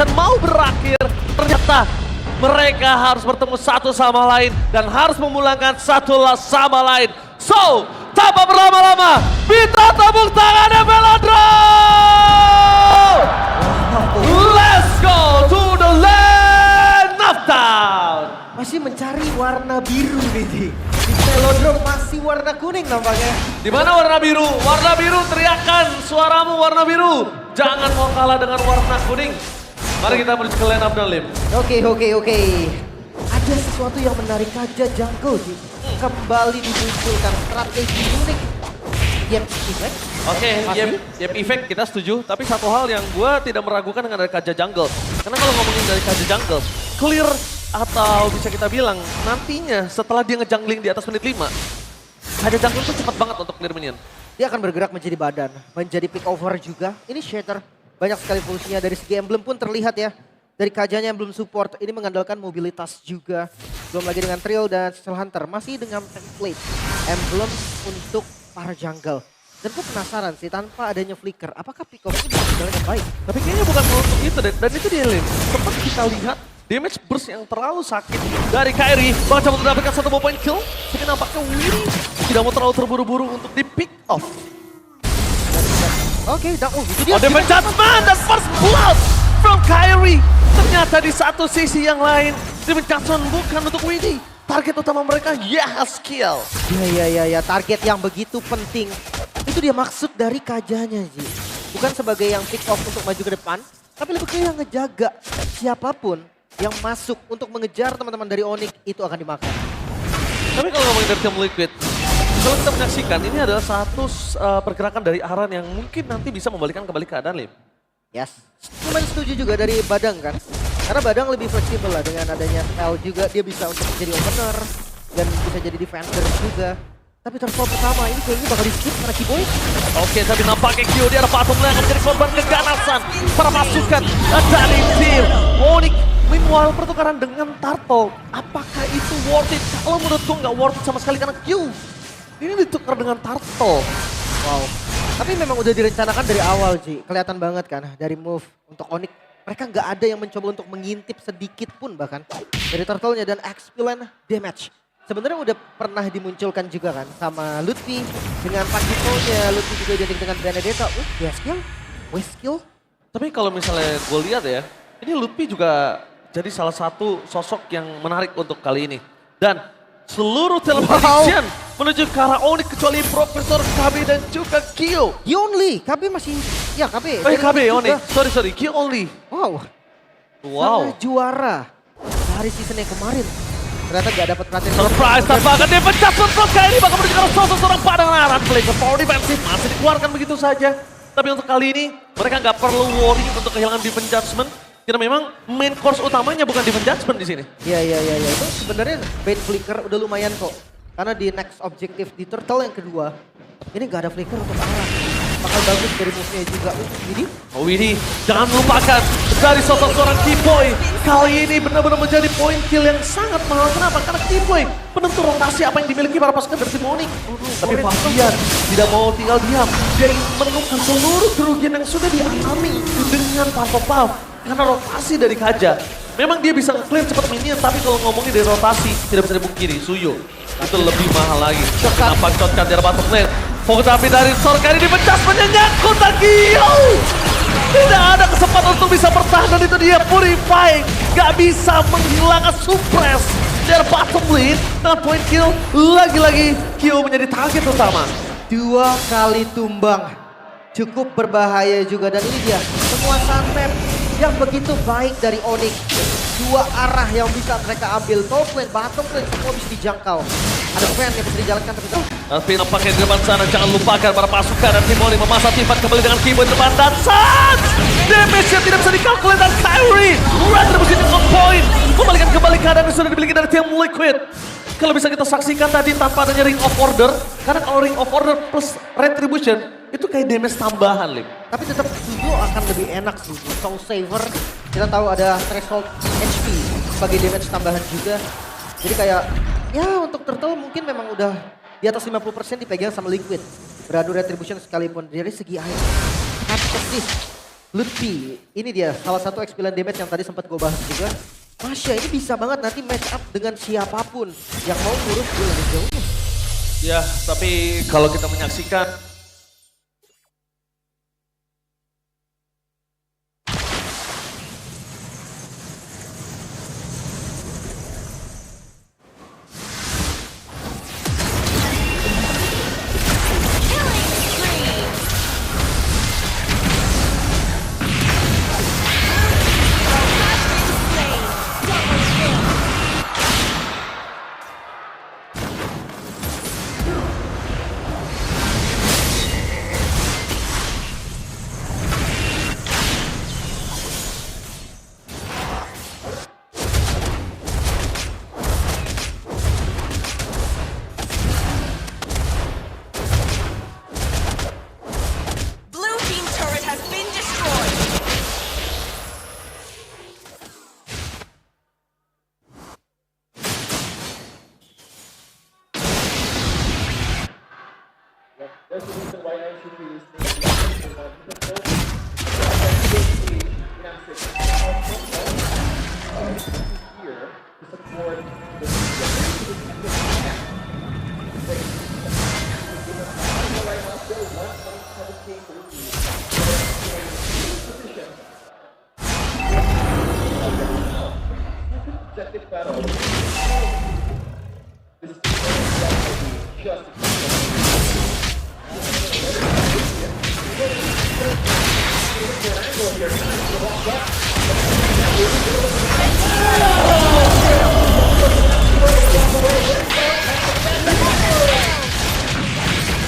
season mau berakhir, ternyata mereka harus bertemu satu sama lain dan harus memulangkan satu sama lain. So, tanpa berlama-lama, kita tepuk tangannya Melandro! Let's go to the land of town! Masih mencari warna biru nih, Ji. Di Velodrome masih warna kuning nampaknya. Di mana warna biru? Warna biru, teriakan suaramu warna biru. Jangan mau kalah dengan warna kuning. Mari kita menuju ke line up dan lim. Oke. Ada sesuatu yang menarik Kaja Jungle, Ji. Kembali dimunculkan strategi unik. Yep, effect. Oke, Yep Effect kita setuju. Tapi satu hal yang gue tidak meragukan dengan dari Kaja Jungle. Karena kalau ngomongin dari Kaja Jungle, clear atau bisa kita bilang nantinya setelah dia ngejungling di atas menit 5, Kaja Jungle itu cepat banget untuk clear minion. Dia akan bergerak menjadi badan, menjadi pick over juga. Ini Shatter, banyak sekali fungsinya. Dari segi emblem pun terlihat ya. Dari Kajanya yang belum support, ini mengandalkan mobilitas juga. Belum lagi dengan Trill dan Steel Hunter, masih dengan template emblem untuk para jungle. Dan gue penasaran sih, tanpa adanya flicker, apakah pick over ini bisa berjalan dengan baik? Tapi kayaknya bukan untuk itu dan itu dia Lim. Sempat kita lihat damage burst yang terlalu sakit dari Kairi. Bahkan coba mendapatkan satu point kill. Tapi nampaknya Willy tidak mau terlalu terburu-buru untuk di pick off. Oke, itu dia. Oh, Devon Judgment dan first blood from Kairi. Ternyata di satu sisi yang lain, Devon Judgment bukan untuk Willy. Target utama mereka, skill. Ya, target yang begitu penting. Itu dia maksud dari Kajanya, Ji. Bukan sebagai yang pick off untuk maju ke depan, tapi lebih ke yang ngejaga siapapun yang masuk untuk mengejar teman-teman dari Onyx itu akan dimakan. Tapi kalau ngomongin dari Team Liquid, kalau kita menyaksikan ini adalah satu pergerakan dari Aran yang mungkin nanti bisa membalikan kembali keadaan, Lim. Yes, cuman setuju juga dari Badang kan. Karena Badang lebih fleksibel lah dengan adanya spell juga. Dia bisa untuk menjadi opener dan bisa jadi defender juga. Tapi terfall pertama ini kayaknya bakal di-skip karena Keyboy. Oke, tapi nampaknya Kyo dia ada patung yang akan menjadi korban keganasan para pasukan dari tim Onyx. Meanwhile pertukaran dengan Turtle, apakah itu worth it? Kalau menurutku nggak worth it sama sekali karena Q ini ditukar dengan Turtle. Wow. Tapi memang udah direncanakan dari awal, Ji. Kelihatan banget kan dari move untuk Onyx. Mereka nggak ada yang mencoba untuk mengintip sedikit pun bahkan dari Turtle-nya dan experience damage. Sebenarnya udah pernah dimunculkan juga kan sama Lutfi dengan Pagito-nya. Lutfi juga identik dengan Benedetta. Waste skill. Tapi kalau misalnya gue lihat ya, ini Lutfi juga jadi salah satu sosok yang menarik untuk kali ini. Dan seluruh teleportation menuju ke arah Onyx kecuali Profesor KB dan juga Kyo. Only, KB masih, ya KB. KB Onyx, sorry, Kyo only. Wow. Sang juara dari season yang kemarin. Ternyata gak dapat perhatian. Surprise, tampaknya dia pecah untuk kali ini bakal menuju ke arah sosok seorang padangan Aran. Play ke power defensive masih dikeluarkan begitu saja. Tapi untuk kali ini mereka nggak perlu worry untuk kehilangan defense judgment. Karena memang main course utamanya bukan defense judgment di sini. Iya. Itu sebenarnya bait flicker udah lumayan kok. Karena di next objektif di Turtle yang kedua, ini nggak ada flicker untuk Aran. Bakal bagus dari move-nya juga. Widhi, jangan lupakan dari sosok seorang Keyboy. Kali ini benar-benar menjadi point kill yang sangat mahal. Kenapa? Karena Keyboy penentu rotasi apa yang dimiliki para pasukan dari tim Onyx. Tapi Fabian tidak mau tinggal diam. Dia ingin menemukan seluruh kerugian yang sudah dialami dengan Purple Pulse. Karena rotasi dari Kaja. Memang dia bisa nge-clear cepat minion, tapi kalau ngomongin dari rotasi tidak bisa dipungkiri. Suyo itu lebih mahal lagi. Kenapa shotgun dari bottom lane? Fokus api dari Sorkari dipecah menyangkut lagi. Tidak ada kesempatan untuk bisa bertahan dan itu dia Purifying. Gak bisa menghilangkan suppress dari bottom lane. Nah point kill lagi-lagi Kyo menjadi target utama. 2 kali tumbang. Cukup berbahaya juga dan ini dia penguasaan map yang begitu baik dari Onyx. 2 arah yang bisa mereka ambil. Top lane, bottom lane semua bisa dijangkau. Ada fan yang bisa dijalankan tapi nampaknya di depan sana jangan lupakan para pasukan dan tim Onyx memasang Tifat kembali dengan Keyboy di depan dan damage yang tidak bisa dikalkulasi dan Kairi retribution on point kembali keadaan yang sudah dimiliki dari tim Liquid. Kalau bisa kita saksikan tadi tanpa adanya Ring of Order, karena kalau Ring of Order plus retribution itu kayak damage tambahan, Lim. Tapi tetap Suyo akan lebih enak sih. Soul Saver kita tahu ada threshold HP sebagai damage tambahan juga. Jadi kayak ya untuk Turtle mungkin memang udah di atas 50% dipegang sama Liquid. Beradu retribution sekalipun dari segi air. Assist Lutfi, ini dia salah satu X9 damage yang tadi sempat gue bahas juga. Masya ini bisa banget nanti match up dengan siapapun yang mau ngurus gue lebih jauhnya. Ya, tapi kalau kita menyaksikan Blue team turret has been destroyed.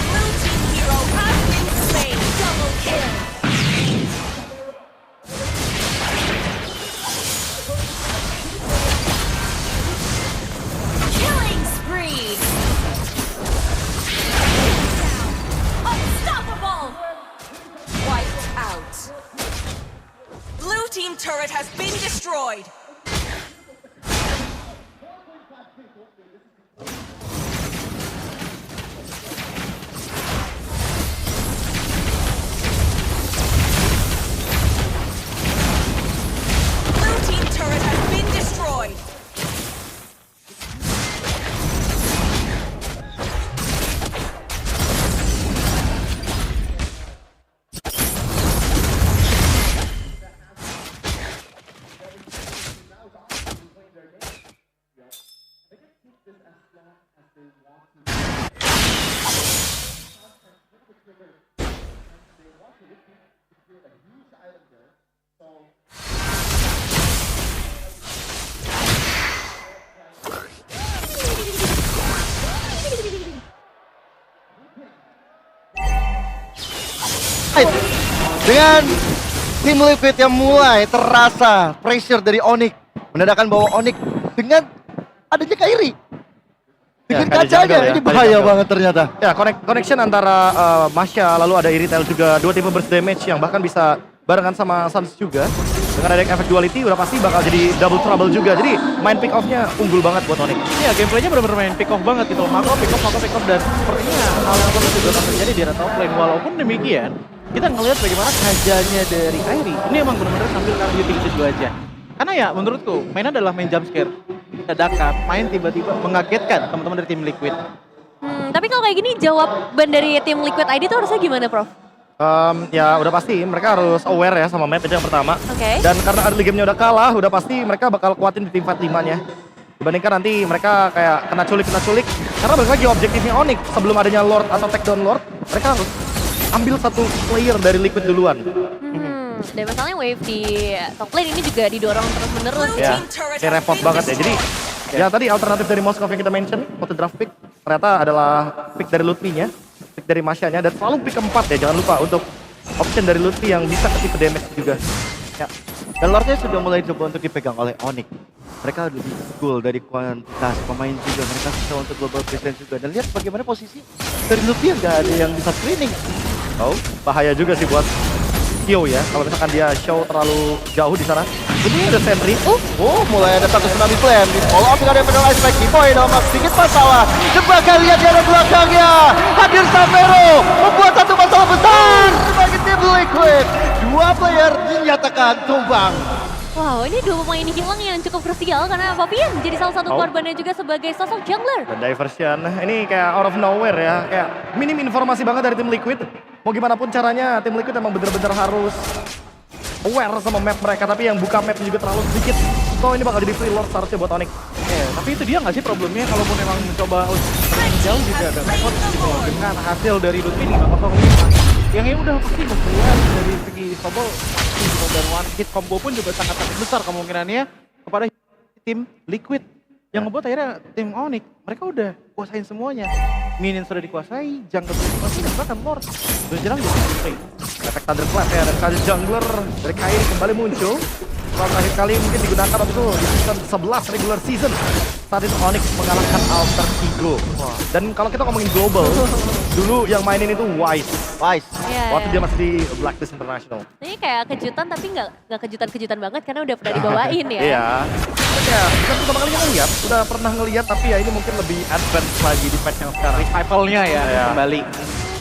Blue team hero has been slain. Double kill. Killing spree. Unstoppable. Wiped out. Blue team turret has been destroyed. Blue team turret has been destroyed. Dengan tim Liquid yang mulai terasa pressure dari Onyx, menandakan bahwa Onyx dengan adanya Kairi bikin Ya, ada kacanya jungle ya, ini ada bahaya jungle. banget ternyata. Ya, connection antara Masya lalu ada Iritel juga, dua tipe burst damage yang bahkan bisa barengan sama Suns juga. Dengan ada efek duality udah pasti bakal jadi double trouble juga. Jadi main pick off-nya unggul banget buat Onyx. Iya, gameplaynya benar-benar main pick off banget gitu. Mako pick off, dan sepertinya hal yang sama juga akan terjadi di arah top lane. Walaupun demikian, kita ngelihat bagaimana kajanya dari Kairi. Ini emang benar-benar sambil targeting situ aja. Karena ya menurutku, mainnya adalah main jump scare. Dadakan, main tiba-tiba mengagetkan teman-teman dari tim Liquid. Tapi kalau kayak gini jawaban dari tim Liquid ID itu harusnya gimana, Prof? Ya udah pasti mereka harus aware ya sama map itu yang pertama. Oke. Dan karena early game-nya udah kalah, udah pasti mereka bakal kuatin di tim fight 5-nya. Dibandingkan nanti mereka kayak kena culik. Karena balik lagi objektifnya Onyx sebelum adanya Lord atau takedown Lord, mereka harus ambil satu player dari Liquid duluan. Dan masalahnya wave di top lane ini juga didorong terus-menerus. Blue Ya, team turret ini has repot been banget ya. Jadi destroyed. ya tadi alternatif dari Moskov yang kita mention, waktu draft pick ternyata adalah pick dari Lutfi-nya, pick dari Masyanya, dan selalu pick keempat ya, jangan lupa untuk option dari Lutfi yang bisa ke tipe damage juga. Ya. Dan Lordnya sudah mulai coba untuk dipegang oleh Onyx. Mereka lebih unggul dari kuantitas pemain juga, mereka bisa untuk global presence juga. Dan lihat bagaimana posisi dari Lutfi yang gak ada yang bisa screening. Oh, bahaya juga sih buat Kyo ya, kalau misalkan dia show terlalu jauh di sana. Ini ada sentry. Mulai ada satu tsunami plan. Di follow up dengan penalty strike di point. Nomor sedikit masalah. Jebakan lihat di arah belakangnya. Hadir Samero membuat satu masalah besar bagi tim Liquid. 2 player dinyatakan tumbang. Wow, ini dua pemain hilang yang cukup krusial karena Fabian jadi salah satu korbannya juga sebagai sosok jungler. Dan diversion, ini kayak out of nowhere ya, kayak minim informasi banget dari tim Liquid. Mau gimana pun caranya, tim Liquid emang bener-bener harus aware sama map mereka, tapi yang buka map juga terlalu sedikit. So ini bakal jadi free lord seharusnya buat Onyx. Tapi itu dia nggak sih problemnya kalau pun memang mencoba jauh juga agak repot gitu dengan hasil dari loot ini 505. Yang ini udah pasti membuat dari segi snowball gitu, dan one hit combo pun juga sangat besar kemungkinannya kepada tim Liquid yang membuat akhirnya tim Onyx mereka udah kuasain semuanya. Minion sudah dikuasai, jungle sudah dikuasai, dan bahkan Lord sudah jelas di free. Efek Thunderclap ya, dan kali jungler dari Kairi kembali muncul. Setelah terakhir kali mungkin digunakan waktu itu di season 11 regular season. Saat itu Onyx mengalahkan Alter Ego. Dan kalau kita ngomongin global, dulu yang mainin itu Wise. Iya, Waktu iya. dia masih di Blacklist International. Ini kayak kejutan tapi nggak kejutan-kejutan banget karena udah pernah dibawain ya. Iya. Ya, bukan pertama kalinya ngeliat, udah pernah ngeliat tapi ya ini mungkin lebih advance lagi di patch yang sekarang. Revivalnya ya Iya. kembali.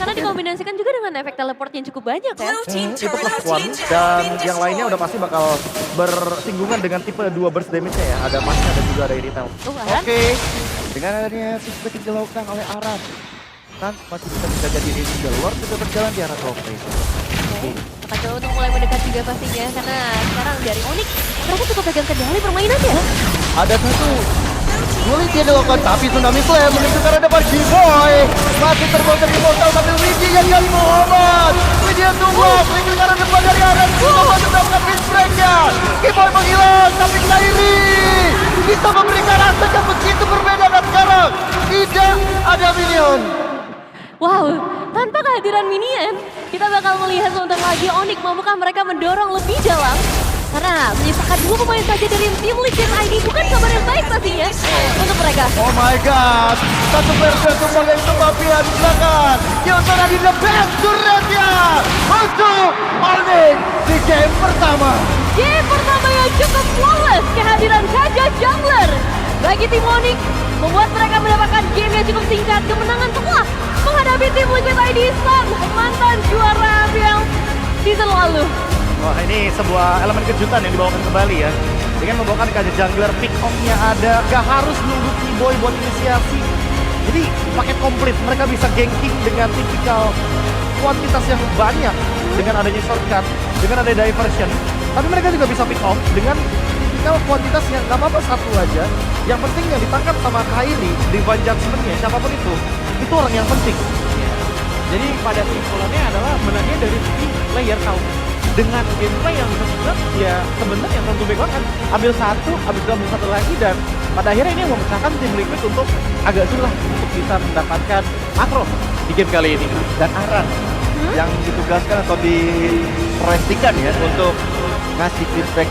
Karena dikombinasikan juga dengan efek teleport yang cukup banyak ya. Blue team Itu turret plus has one been dan yang lainnya udah pasti bakal bersinggungan dengan tipe 2 burst damage-nya ya. Ada Masnya dan juga ada Iritel. Aran? Oke, dengan adanya seperti dilakukan oleh Aran, Sans masih bisa jadi juga. Lord sudah berjalan di arah top lane. Akan coba untuk mulai mendekat juga pastinya karena sekarang dari Onyx mereka cukup pegang kendali permainannya. Ada satu Sulit dia dilakukan, tapi Tsunami Flare menunjukkan ada G-Boy. Masih terbongkar di portal, tapi Luigi yang kali Muhammad. Luigi yang tumbang, Luigi karena depan dari Aran. Muhammad mendapatkan fist break-nya. G-Boy menghilang, tapi Kairi bisa memberikan rasa yang begitu berbeda. Dan sekarang tidak ada minion. Wow, tanpa kehadiran minion, kita bakal melihat sebentar lagi Onyx mampukah mereka mendorong lebih dalam. Karena menyisakan 2 pemain saja dari tim Legend ID bukan kabar yang baik pastinya untuk mereka. Oh my god, satu player sudah tumbang dari semua pihak di belakang. Yosora di the best turretnya untuk Onyx di game pertama. Game pertama yang cukup flawless, kehadiran Kaja Jungler bagi tim Onyx membuat mereka mendapatkan game yang cukup singkat, kemenangan setelah menghadapi tim Liquid ID sang mantan juara APL season lalu. Wah, ini sebuah elemen kejutan yang dibawakan kembali ya. Dengan membawakan Kaja Jungler, pick off-nya ada, gak harus nunggu T-Boy buat inisiasi. Jadi paket komplit, mereka bisa ganking dengan tipikal kuantitas yang banyak dengan adanya shortcut, dengan ada diversion. Tapi mereka juga bisa pick off dengan tipikal kuantitas yang gak apa-apa satu aja. Yang penting yang ditangkap sama Kairi, Divine Judgment-nya, siapapun itu orang yang penting. Jadi pada kesimpulannya adalah menangnya dari segi player tahu dengan gameplay yang bisa dibilang ya sebenarnya front to back banget. Ambil satu, ambil satu lagi, dan pada akhirnya ini yang memisahkan tim Liquid untuk agak sulit untuk bisa mendapatkan makro di game kali ini. Dan Aran yang ditugaskan atau diproyeksikan ya untuk ngasih feedback